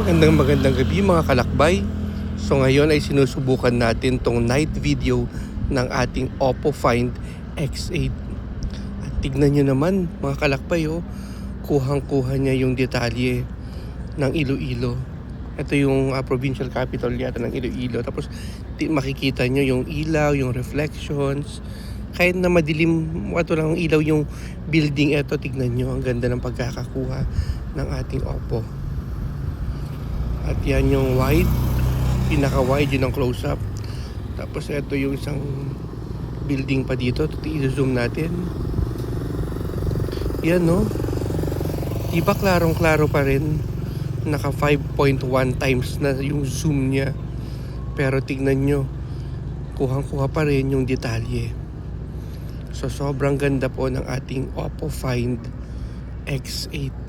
Magandang gabi mga kalakbay. So ngayon ay sinusubukan natin tong night video ng ating Oppo Find X8. At tignan nyo naman mga kalakbay, kuhang-kuha niya yung detalye ng Iloilo. Ito yung provincial capital yata ng Iloilo. Tapos makikita nyo yung ilaw, yung reflections. Kahit na madilim, ito lang ilaw yung building. Ito, tignan nyo, ang ganda ng pagkakakuha ng ating Oppo. At yan yung wide, pinaka-wide yun ang close-up. Tapos ito yung isang building pa dito. I-zoom natin. Yan, no? Diba klarong-klaro pa rin. Naka 5.1 times na yung zoom niya. Pero tignan nyo, kuhang-kuha pa rin yung detalye. So sobrang ganda po ng ating Oppo Find X8.